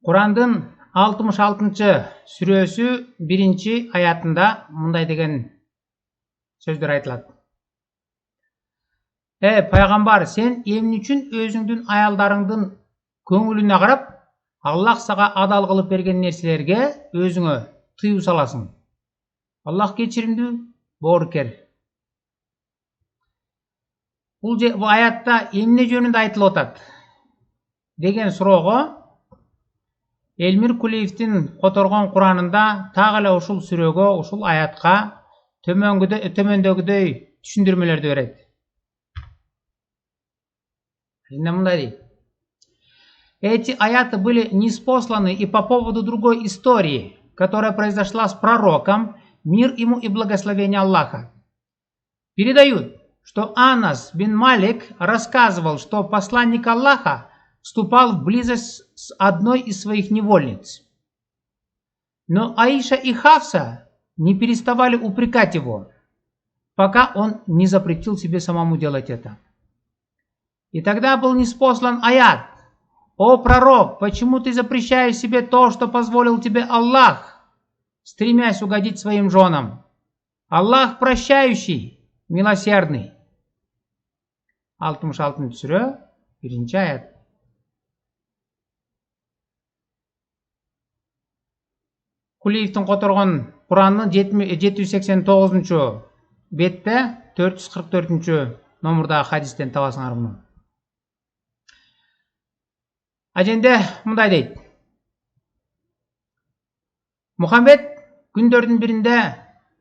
Kur'an'ın 66-cı сүрөсү 1-ci ayatында мындай деген сөздөр айтылат. Пайгамбар, сен эмне үчүн өзүңдүн аялдарыңдын көңүлүнө карап, Аллах сага адал кылып берген нерселерге өзүңө тыюу саласың? Аллах кечиримдүү, боорукер. Бул аятта эмне жөнүндө айтылып атат деген суроого Элмир Кулиевдин которгон Куранында так эле ушул сүрөгө, ушул аятка төмөндөгүдөй түшүндүрмөлөрдү берет. Мындай дейт. Эти аяты были ниспосланы и по поводу другой истории, которая произошла с пророком, мир ему и благословение Аллаха. Передают, что Анас бин Малик рассказывал, что посланник Аллаха вступал в близость с одной из своих невольниц. Но Аиша и Хафса не переставали упрекать его, пока он не запретил себе самому делать это. И тогда был ниспослан аят: «О пророк, почему ты запрещаешь себе то, что позволил тебе Аллах, стремясь угодить своим женам? Аллах прощающий, милосердный». 66-cı сүрө 1-ci ayat. Кулиевдин которгон Куранның 789-cу бетте 444-cü номурдагы хадистен табасыңар муну. Аженде мындай дейт. Мухаммед күндөрдүн биринде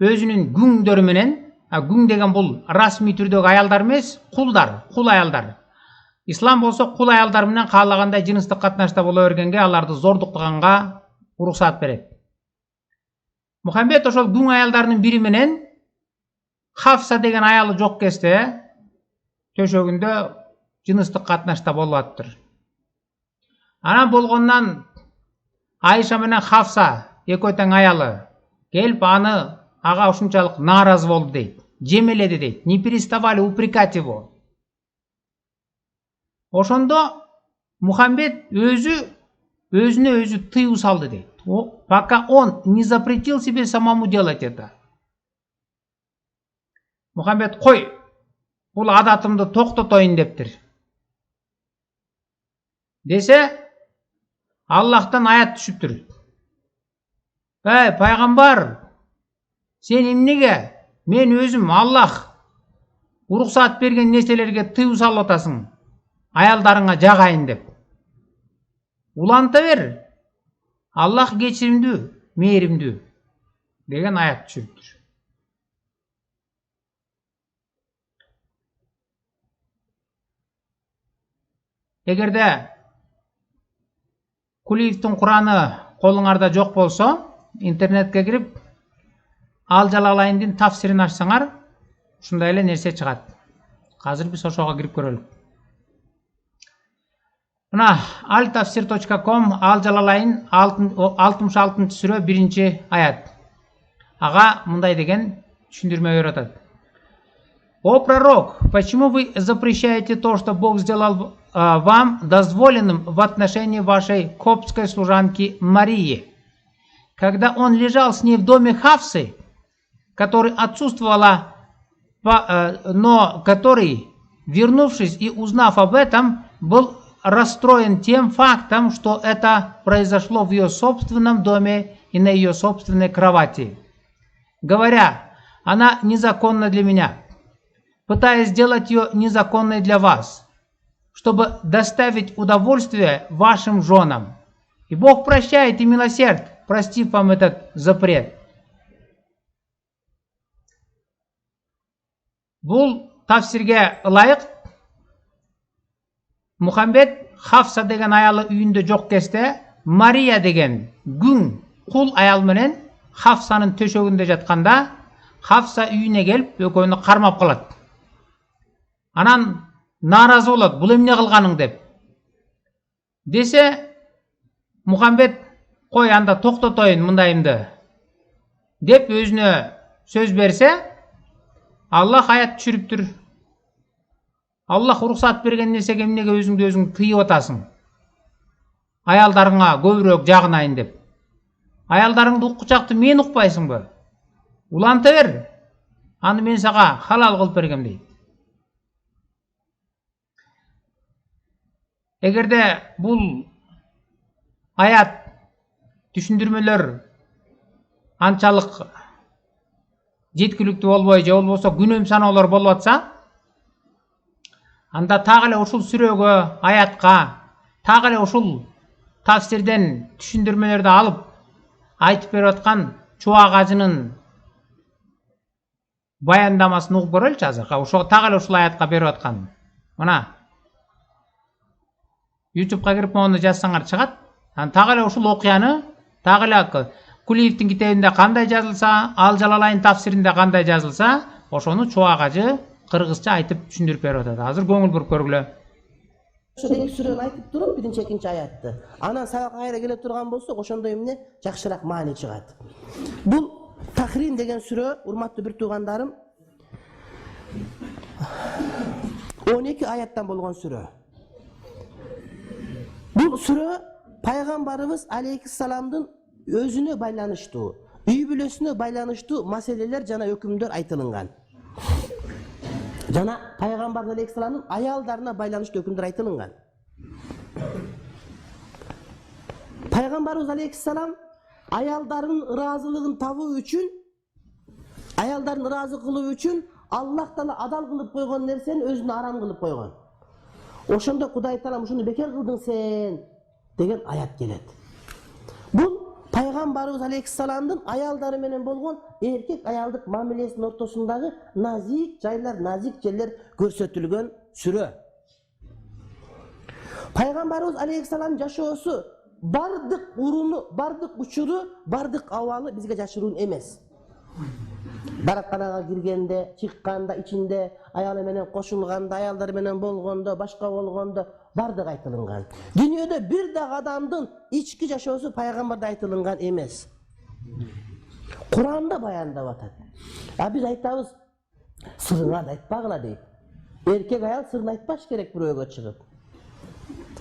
өзүнүн күңдөрү менен, күң деген бул расмий түрдөгү аялдар эмес, кулдар, кул аялдар. Ислам болсо кул аялдар менен каалагандай жыныстык катнашта боло бергенге, аларды зордуктаганга уруксат берет. Мухаммед ошол күң аялдарынын бири менен Хафса деген аялы жок кезде төшөгүндө жыныстык катнашта болуп аттыр. Анан болгондон Айша менен Хафса экөө тең аялы келип ага ушунчалык нааразы болду дейт. Жемеледи дейт. Не переставали упрекать его. Ошондо Мухаммед өзүнө өзү тыюу салды дейт. Пока он не запретил себе самому делать это. Мухаммед, кой, бул адатымды токтотоюн дептир. Десе, Аллахтан аят түшүптүр. Пайгамбар, сен эмнеге мен өзүм Аллах уруксат берген нерселерге тыюу салып атасың, аялдарыңа жагайын деп? Уланта бер. Аллах кечиримдүү, мээримдүү деген аят түшүптүр. Эгерде Кулиевдин Кураны колуңарда жок болсо, интернетке кирип, Ал Жалалайндин тафсирин ачсаңар, ушундай эле нерсе чыгат. Азыр биз ошого кирип көрөлүк. Мына altafsir.com Ал Жалалайн 66-cı сүрө 1-ci аят. Ага мындай деген түшүндүрмө берип атат. О пророк, почему вы запрещаете то, что Бог сделал вам дозволенным в отношении вашей коптской служанки Марии? Когда он лежал с ней в доме Хафсы, который отсутствовала, но который, вернувшись и узнав об этом, был расстроен тем фактом, что это произошло в ее собственном доме и на ее собственной кровати, говоря: она незаконна для меня, пытаясь сделать ее незаконной для вас, чтобы доставить удовольствие вашим женам. И Бог прощает и милосерд, простив вам этот запрет. Бул тафсирге ылайык Мухаммед Хафса деген аялы үйүндө жок кезде Мария деген күң кул аял менен Хафсанын төшөгүндө жатканда Хафса үйүнө келип экөөнү кармап калат. Анан нааразы болот, бул эмне кылганың деп. Десе, Мухаммед, кой анда токтотоюн мындайымды деп өзүнө сөз берсе, Аллах аят түшүрүптүр. Аллах уруксат берген нерсеге эмнеге өзүңдү өзүң тыйып атасың? аялдарыңа көбүрөөк жагынайын деп. Аялдарыңды укчакты мен укпайсыңбы? Уланта бер. Аны мен сага халал кылып бергем дейт. Эгерде бул аят түшүндүрмөлөр анчалык жеткиликтүү болбой же болбосо күнөм саноолор болуп атса, анда так эле ушул сүрөгө, аятка, так эле ушул тафсирден түшүндүрмөлөрдү алып айтып берип аткан Чубак ажынын баяндамасын угуп көрөлүчү азыр. Ошо так эле ушул аятка берип аткан. Мына YouTube'га кирип мону жазсаңар чыгат. Анан так эле ушул окуяны, так эле Кулиевдин китебинде кандай жазылса, Ал Жалалайн тафсиринде кандай жазылса, ошону Чубак ажы кыргызча айтып түшүндүрүп берип атат. Азыр көңүл буруп көргүлө. Ошо эки сүрөнү айтып туруп, биринчи, экинчи аятты. Анан сабакка кайра келе турган болсок, ошондо эмне жакшыраак маани чыгат. Бул Тахрим деген сүрө, урматтуу бир туугандарым, 12 аяттан болгон сүрө. Бул сүрө пайгамбарыбыз алейхиссаламдын өзүнө байланыштуу, үй бүлөсүнө байланыштуу маселелер жана өкүмдөр айтылынган. Жана пайгамбар алейхиссаламдын аялдарына байланыштуу өкүмдөр айтылынган. Пайгамбарыбыз алейхиссалам аялдарын ыраазылыгын табуу үчүн, аялдарын ыраазы кылуу үчүн Аллах Таала адал кылып койгон нерсени өзүнө арам кылып койгон. Ошондо Кудай Таала ушуну бекер кылдың сен деген аят келет. Бул пайгамбарыбыз алейхиссаламдын аялдары менен болгон эркек аялдык мамилесинин ортосундагы назик жайлар, назик жерлер көрсөтүлгөн сүрө. Пайгамбарыбыз алейхиссалам жашоосу бардык уруну, бардык учуру, бардык абалы бизге жашыруун эмес. Баракканага киргенде, чыкканда, ичинде, аялы менен кошулганда, аялдар менен болгондо, башка болгондо бардык айтылынган. Дүйнөдө бир дагы адамдын ички жашоосу пайгамбарда айтылынган эмес. Куранда баяндап атат. Биз айтабыз, сырыңарды айтпагыла дейт. Эркек аял сырын айтпаш керек бирөөгө чыгып.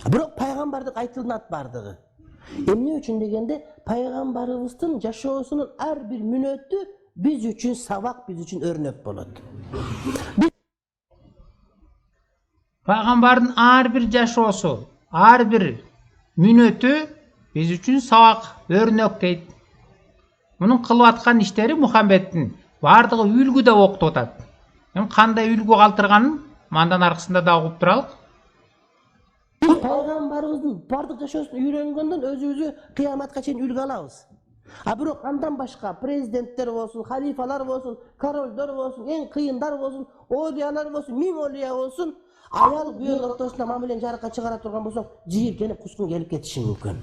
Бирок пайгамбардык айтылынат бардыгы. Эмне үчүн дегенде, пайгамбарыбыздын жашоосунун ар бир мүнөтү биз үчүн сабак, биз үчүн өрнөк болот. Пайгамбардын ар бир жашоосу, ар бир мүнөтү биз үчүн сабак, өрнөк дейт. Мунун кылып аткан иштери Мухаммедтин бардыгы үлгүдө окутуп атат. Кандай үлгү калтырганын мандан аркысында да угуп туралык. Пайгамбарыбыздын бардык жашоосун үйрөнгөндөн өзүбүзү кыяматка чейин үлгү алабыз. Бирок андан башка президенттер болсун, халифалар болсун, королдор болсун, эң кыйындар болсун, олиялар болсун, миң олия болсун, аял күйөөнүн ортосунда мамилени жарыкка чыгара турган болсок, жийиркенип кускун келип кетиши мүмкүн.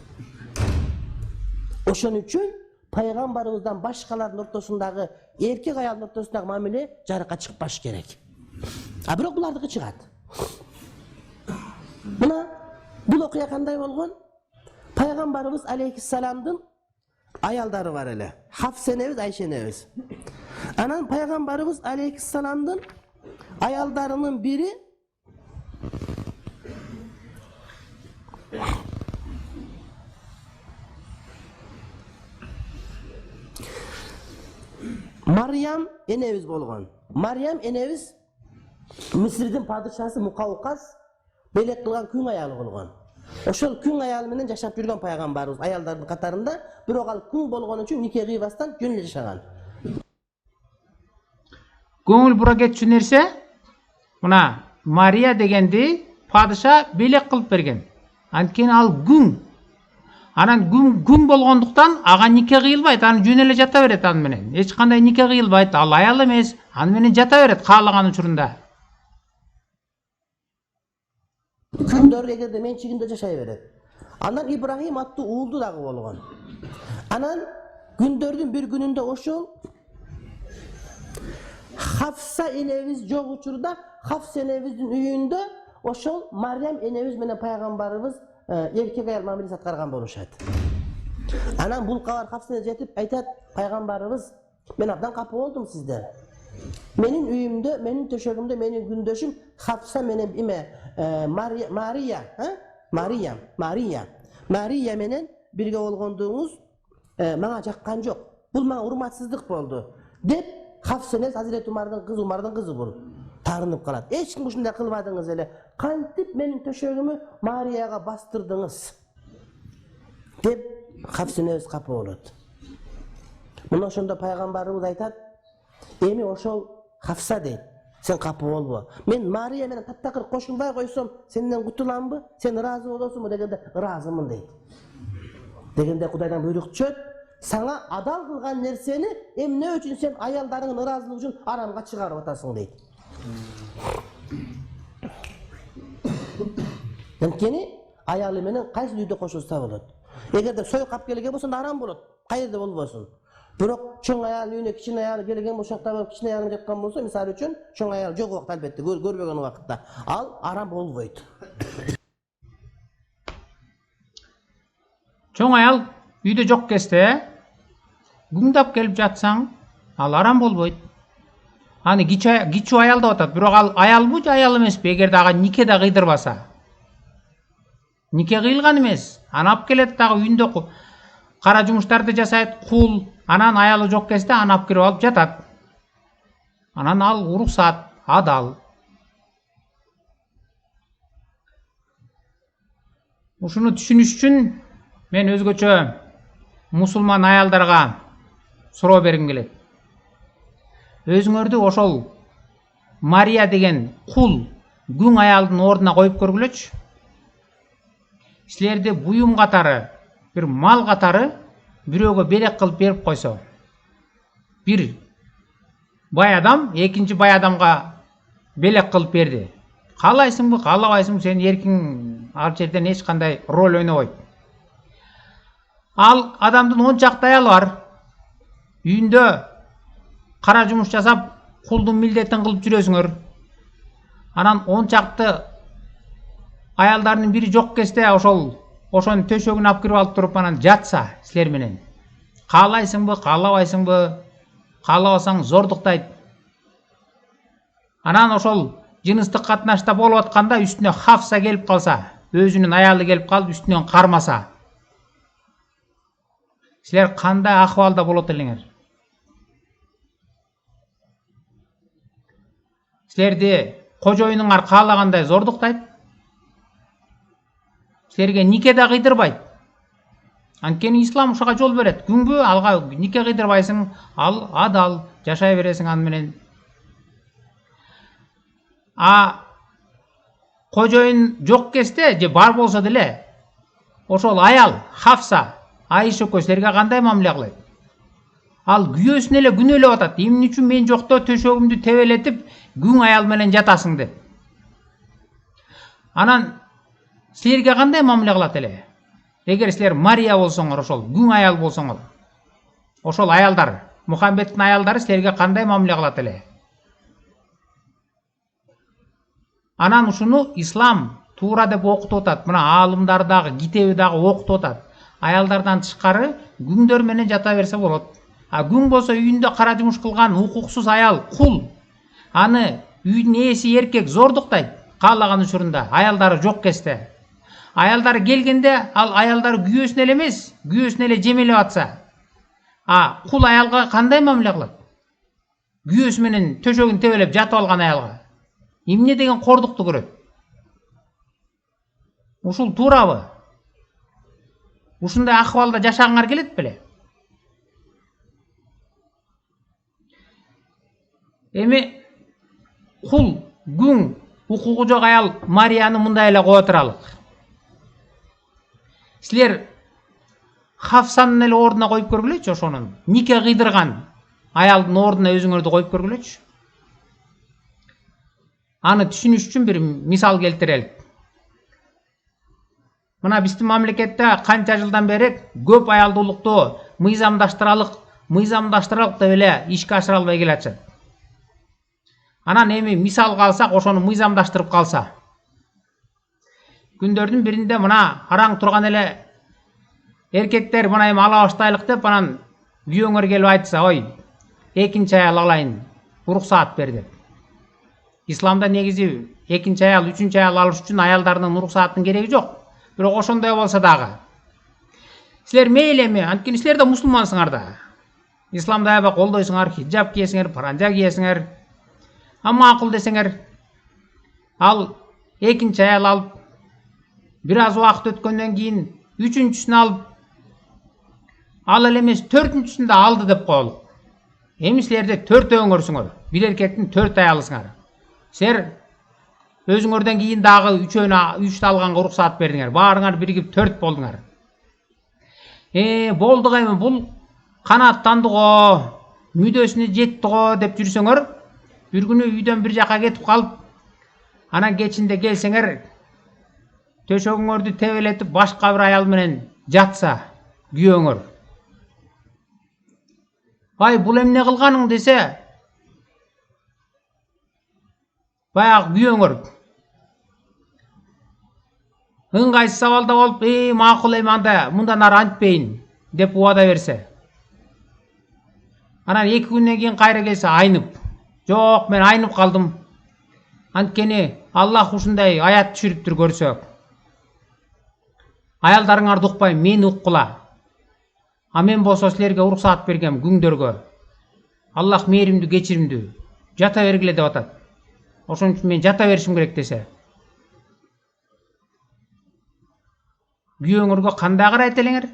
Ошон үчүн пайгамбарыбыздан башкалардын ортосундагы, эркек аялдын ортосундагы мамиле жарыкка чыкпаш керек. Бирок булардыкы чыгат. Мына бул окуя кандай болгон? Пайгамбарыбыз алейхиссаламдын аялдары бар эле. Хафса энебиз, Айша энебиз. Анан пайгамбарыбыз алейхиссаламдын аялдарынын бири Мариям энебиз болгон. Мариям энебиз Мисирдин падышасы Мукавкас белек кылган күң аялы болгон. Ошол күң аялы менен жашап жүргөн пайгамбарыбыз аялдардын катарында, бирок ал күң болгон үчүн нике кыйбастан жөн эле жашаган. Көңүл бура кетчү нерсе, мына Мария дегенди падыша белек кылып берген. Анткени ал күң. Анан күң болгондуктан ага нике кыйылбайт, аны жөн эле жата берет аны менен. Эч кандай нике кыйылбайт, ал аял эмес, аны менен жата берет каалаган учурунда. Күндөр эгерде менчигинде жашай берет. Анан Ибрахим аттуу уулду дагы болгон. Анан күндөрдүн бир күнүндө ошол Хафса энебиз жок учурда Хафса энебиздин үйүндө ошол Мариям энебиз менен пайгамбарыбыз эркек аял мамилеси аткарган болушат. Анан бул кабар Хафса жетип айтат, пайгамбарыбыз, мен абдан капа болдум сизден. Менин үйүмдө, менин төшөгүмдө менин күндөшүм Хафса менен Мария. Mariya менен бирге болгондугуңуз мага жаккан жок. Бул мага урматсыздык болду деп Хafsанес Hazreti Umar'dın kızı bul. Tarınıp kalat. Hiç kim ушундай kılmadınız ele. Kantip menin töşögümü Mariyaga bastırdınız. Dep Hafsанес kapı olur. Muna şunda paygambarımız aytat. Emi oşol Hafsa deyt. Sen kapı olma. Men Mariya menen taptakır koşulbay koysam senden kutulan mı? Sen razı olursun mu degende razımın deyt. Degende Kudaydan buyruk çöt. Sana adal kılgan nerseni emne üçün sen ayaldarının razılığı üçün aramga çıkarıp atasın deyt. Antkeni ayalı menen kayсы үйдө koşulsa bolot. Egerde soy kap kelген bolsa aram bolot. Kayerде bolbosun. Бирок чоң аял үйүнө кичине аял келген ошакта болуп кичине аялым жаткан болсо, мисалы үчүн чоң аял жок убакта албетте көрбөгөн убакытта ал арам болбойт. Чоң аял үйдө жок кезде гүңдап келип жатсаң, ал арам болбойт. Аны кичүү аял деп атат, бирок ал аялбы же аял эмеспи? Эгерде ага нике да кыйдырбаса. Нике кыйылган эмес. Аны алып келет дагы үйүндө кара жумуштарды жасайт, кул. Анан аялы жок кезде аны алып кирип алып жатат. Анан ал уруксат, адал. Ушуну түшүнүш үчүн мен өзгөчө мусулман аялдарга суроо бергим келет. Өзүңөрдү ошол Мария деген кул күң аялдын ордуна коюп көргүлөчү. Силерди буюм катары, бир мал катары бирөөгө белек кылып берип койсо, бир бай адам экинчи бай адамга белек кылып берди. Каалайсыңбы, каалабайсыңбы, сен эркиң ал жерден эч кандай роль ойнобойт. Ал адамдын 10 чакты аялы бар. Үйүндө кара жумуш жасап, кулдун милдетин кылып жүрөсүңөр. Анан 10 чакты аялдардын бири жок кезде ошонун төшөгүн алып кирип алып туруп анан жатса силер менен. Каалайсыңбы, каалабайсыңбы? Каалабасаң зордуктайт. Анан ошол жыныстык катнашта болуп атканда үстүнө Хafsa келип калса, өзүнүн аялы келип калып үстүнөн кармаса, силер кандай акыбалда болот элеңер? Силерди кожоюнуңар каалагандай зордуктайт. Силерге нике да кыйдырбайт. Анткени ислам ушуга жол берет. Күнгө алга нике кыйдырбайсың, ал адал жашай бересиң аны менен. Кожоюн жок кезде же бар болсо деле, ошол аял Hafsa, Айша экөө силерге кандай мамиле кылат? Ал күйөөсүн эле күнөөлөп атат. Эмне үчүн мен жокто төшөгүмдү тебелетип, күң аял менен жатасың деп. Анан силерге кандай мамиле кылат эле? Эгер силер Мария болсоңор, ошол күң аял болсоңор, ошол аялдар, Мухаммедтин аялдары силерге кандай мамиле кылат эле? Анан ушуну ислам туура деп окутуп атат. Мына аалымдар дагы, китеби дагы окутуп атат. Аялдардан тышкары күңдөр менен жата берсе болот. Күң болсо үйүндө кара жумуш кылган укуксуз аял, кул. Аны үйдүн ээси эркек зордуктайт. Каалаган учурунда аялдары жок кезде. Аялдары келгенде ал аялдары күйөөсүн эле эмес, күйөөсүн эле жемелеп атса, кул аялга кандай мамиле кылат? Күйөөсү менен төшөгүн тебелеп жатып алган аялга эмне деген кордукту көрөт? Ушул туурабы? Ушундай акыбалда жашагыңар келет беле? Эми кул, күң, укугу жок аял Марияны мындай эле кое туралык. Силер Hafsанын эле ордуна коюп көргүлөчү, ошонун нике кыйдырган аялдын ордуна өзүңөрдү коюп көргүлөчү. Аны түшүнүш үчүн бир мисал келтирелик. Мына биздин мамлекетте канча жылдан бери көп аялдуулукту мыйзамдаштыралык деп эле ишке ашыра албай келатышат. Анан эми мисал калсак, ошону мыйзамдаштырып калса. Күндөрдүн биринде мына араң турган эле эркектер мына эми ала баштайлык деп анан күйөөңөр келип айтса, ой, экинчи аял алайын, уруксаат бер деп. Исламда негизи экинчи аял, үчүнчү аял алыш үчүн аялдардын уруксаатынын кереги жок. Бирок ошондой болсо дагы Силер мейлі анткени силер да мусулмансыңар да. Исламда аябай колдойсуңар, хиджаб кийесиңер, паранжа кийесиңер. Макул десеңер, ал экинчи аял алып, бир аз убакыт өткөндөн кийин үчүнчүсүн алып, ал эле эмес төртүнчүсүн да алды деп коелук. Эми силерде 4 өңөрсүңөр, бир эркектин 4 аялысыңар. Силер өзүңөрдөн кийин дагы 3 алганга уруксаат бердиңер. Баарыңар биригип 4 болдуңар. Болдук эми бул канааттанды го, мүдөсүнө жетти го деп жүрсөңөр, бир күнү үйдөн бир жака кетип калып, анан кечинде келсеңер, төшөгүңөрдү тебелетип башка бир аял менен жатса, күйөөңөр. Ай, бул эмне кылганың десе, баягы күйөөңөр ыңгайсыз абалда болуп, макул эми анда мындан ары антпейин деп убада берсе. Анан 2 күндөн кийин кайра келсе айнып. Жок, мен айнып калдым. Анткени Аллах ушундай аят түшүрүптүр көрсөк. Аялдарыңарды укпай, мени уккула. А мен болсо силерге уруксаат бергем күңдөргө. Аллах мээримдүү, кечиримдүү. Жата бергиле деп атат. Ошон үчүн мен жата беришим керек десе. Күйөөңөргө кандай карайт элеңер?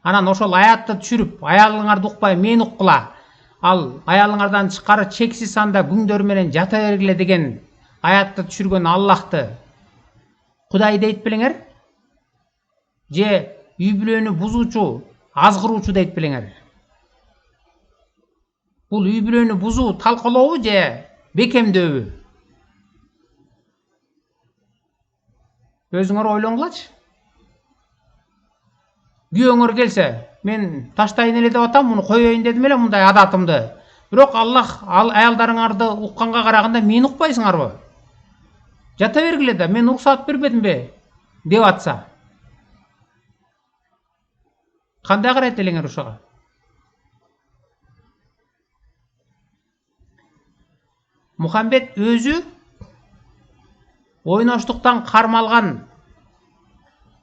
Анан ошол аятты түшүрүп, аялыңарды укпай, мени уккула. Ал аялыңардан тышкары чексиз санда күңдөр менен жата бергиле деген аятты түшүргөн Аллахты Кудай дейт белеңер? Же үй бүлөнү бузуучу, азгыруучу дейт белеңер? Бул үй бүлөнү бузуу талкалообу же бекемдөбү? Өзүңөр ойлоңгулачы. Күйөөңөр келсе, мен таштайын эле деп атам, муну коёюн дедим эле мындай адатымды. Бирок Аллах аялдарыңарды укканга караганда мени укпайсыңарбы? Жата бергиле да, мен уруксаат бербедимби деп атса. Кандай карайт элеңер ошого? Мухаммед өзү ойноштуктан кармалган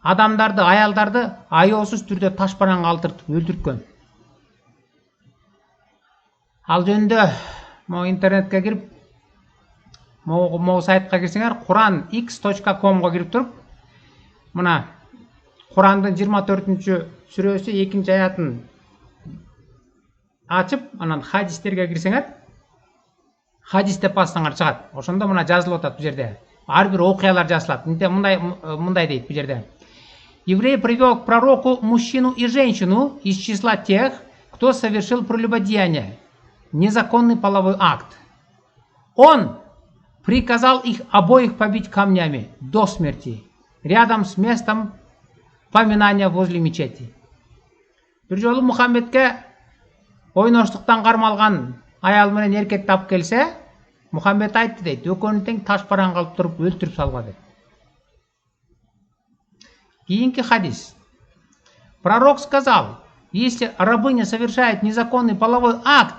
адамдарды, аялдарды аяосуз түрдө ташпаранга алдыртып өлтүрткөн. Ал жөнүндө интернетке кирип, могу сайтка кирсеңер, quranx.com'го кирип туруп, мына Курандын 24-сүрөсү 2-нчи аятын ачып, анан хадистерге кирсеңер, хадис деп бассаңар чыгат. Ошондо мына жазылып атат бу жерде. Ар бир окуялар жазылат. Мындай дейт бу жерде. Еврей привел к пророку мужчину и женщину из числа тех, кто совершил прелюбодеяние, незаконный половой акт. Он приказал их обоих побить камнями до смерти, рядом с местом поминания возле мечети. Бир жолу Мухаммедке ойноштуктан кармалган аял менен эркек тап келсе, Мухаммед айтты дейт, экөөнү тең ташпаранга алып туруп өлтүрүп салгыла дейт. Кийинки хадис. Пророк сказал, если рабыня совершает незаконный половой акт,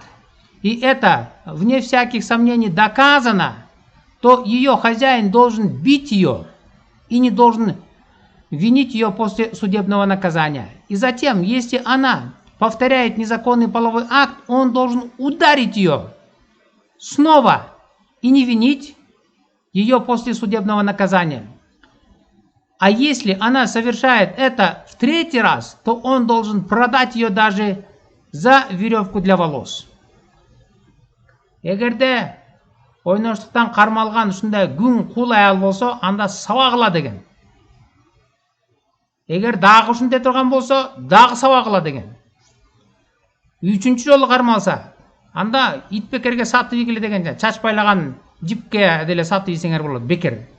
и это вне всяких сомнений доказано, то ее хозяин должен бить ее и не должен винить ее после судебного наказания. И затем, если она повторяет незаконный половой акт, он должен ударить ее снова и не винить ее после судебного наказания. А если она совершает это в 3-й раз, то он должен продать ее даже за веревку для волос. Эгерде ойноштуктан кармалган ушундай күң кул аял болсо, анда сабагыла деген. Эгер дагы ушундай турган болсо, дагы сабагыла деген. 3-чү жолу кармалса, анда ит бекерге сатып ийгиле деген, чач байлаган жипке деле сатып ийсеңер болот, бекер.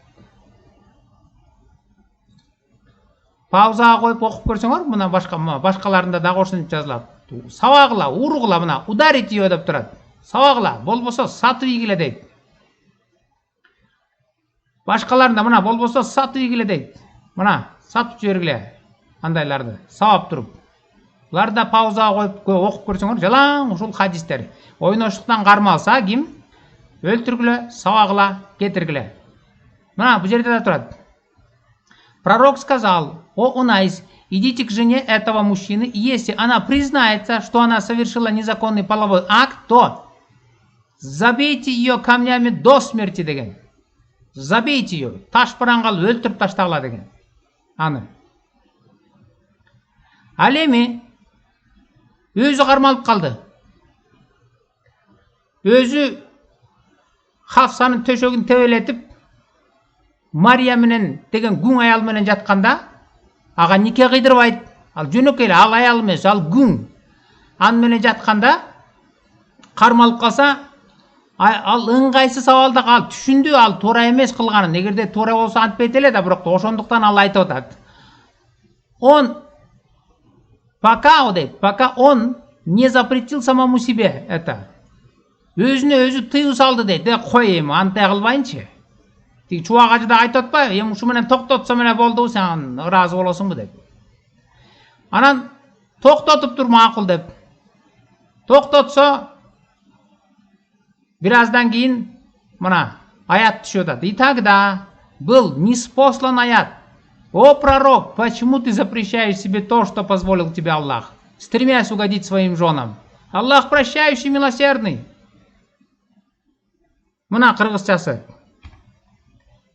Паузага коюп окуп көрсөңөр, мына башкаларында дагы ошентип жазылат. Сабагыла, уругула, мына ударить ее деп турат. Сабагыла, болбосо сатып ийгиле дейт. Башкаларында мына болбосо сатып ийгиле дейт. Мына сатып жибергиле андайларды, сабап туруп. Буларда паузага коюп окуп көрсөңөр, жалаң ушул хадистер. Ойноштуктан кармалса ким? Өлтүргүлө, сабагыла, кетиргиле. Мына бу жерде да турат. Пророк сказал: «О, Унайс, идите к жене этого мужчины, и если она признается, что она совершила незаконный половой акт, то забейте ее камнями до смерти» деген. Забейте ее, таш паранға өлтіріп таштағыла деген. Аны. Ал эми өзі қармалып қалды. Өзі Хафсаның төшөгүн тебелетип, Мария менен деген күң аял менен жатканда, ага нике кыйдырбайт. Ал жөнөкөй эле, ал аял эмес, ал күң. Ан менен жатканда кармалып калса, ал ыңгайсыз абалда калып түшүндү, ал туура эмес кылганын. Эгерде туура болсо антпейт эле да, бирок ошондуктан ал айтып атат. Пока он не запретил самому себе это. Өзүнө өзү тыюу салды дейт. Кой эми, анттай кылбайынчы. Тиги чубак ажы да айтып атпайбы, эми ушу менен токтотсо менен болду, сен ыраазы болосуңбу деп. Анан токтотуптур макул деп. Токтотсо бир аздан кийин мына аят түшүп атат. И тогда был ниспослан аят: «О пророк, почему ты запрещаешь себе то, что позволил тебе Аллах, стремясь угодить своим женам? Аллах прощающий, милосердный». Мына кыргызчасы.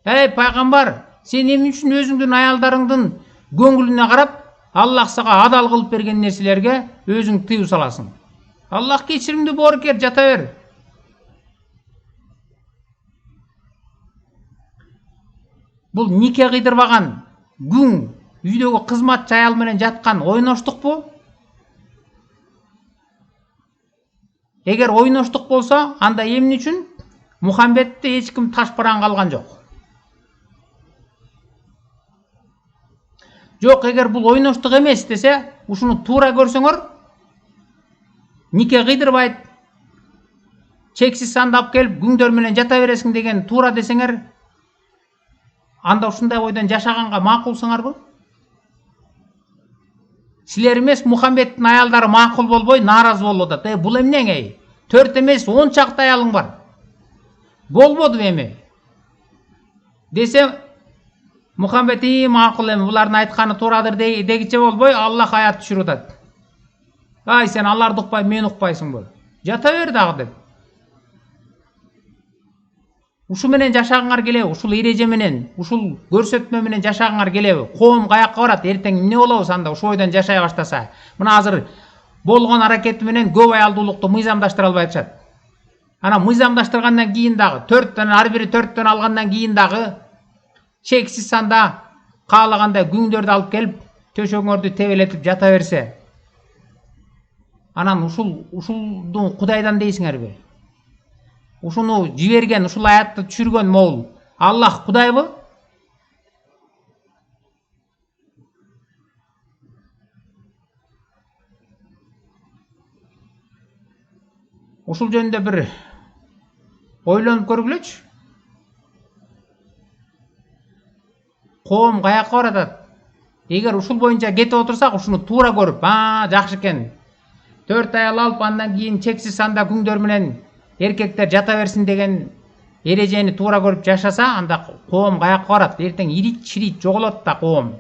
Эй пайгамбар, сен эмне үчүн өзүңдүн аялдарыңдын көңүлүнө карап, Аллах сага адал кылып берген нерселерге өзүң тыюу саласың? Аллах кечиримдүү боорукер, жата бер. Бул нике кыйдырбаган күң үйдөгү кызматчы аял менен жаткан ойноштукпу? Эгер ойноштук болсо, анда эмне үчүн Мухаммедти эч ким таш параңга алган жок? Жок, эгер бул ойноштук эмес десе, ушуну туура көрсөңөр, нике кыйдырбайт, чексиз сандап келип күңдөр менен жата бересиң деген туура десеңер, анда ушундай ойдон жашаганга макулсуңарбы? Силер эмес, Мухаммедтин аялдары макул болбой нааразы болуп атат. Бул эмнең? 4 эмес 10 чакты аялың бар. Болбоду эми десе, Мухаммед макул эми, булардын айтканы туурадыр дегиче болбой, Аллах аят түшүрүп атат. Ай, сен аларды укпай, мен укпайсыңбы? Жата бер дагы деп. Ушу менен жашагыңар келеби? Ушул эреже менен, ушул көрсөтмө менен жашагыңар келеби? Коом каякка барат? Эртең эмне болобуз анда ушу ойдон жашай баштаса? Мына азыр болгон аракети менен көп аялдуулукту мыйзамдаштыра албай атышат. Ана мыйзамдаштыргандан кийин дагы 4төн, ар бири 4төн алгандан кийин дагы чексиз санда каалаганда күңдөрдү алып келип төшөгүңөрдү тебелетип жата берсе, анан ушулду Кудайдан дейсиңерби? Ушуну жиберген, ушул аятты түшүргөн могул Аллах Кудайбы? Ушул жөнүндө бир ойлонуп көргүлөчү. Коом каякка баратат? Эгер ушул боюнча кетип отурсак, ушуну туура көрүп, жакшы экен, 4 аял алып, андан кийин чексиз санда күңдөр менен эркектер жата берсин деген эрежени туура көрүп жашаса, анда коом каякка барат? Эртең ирит-чирит жоголот да коом.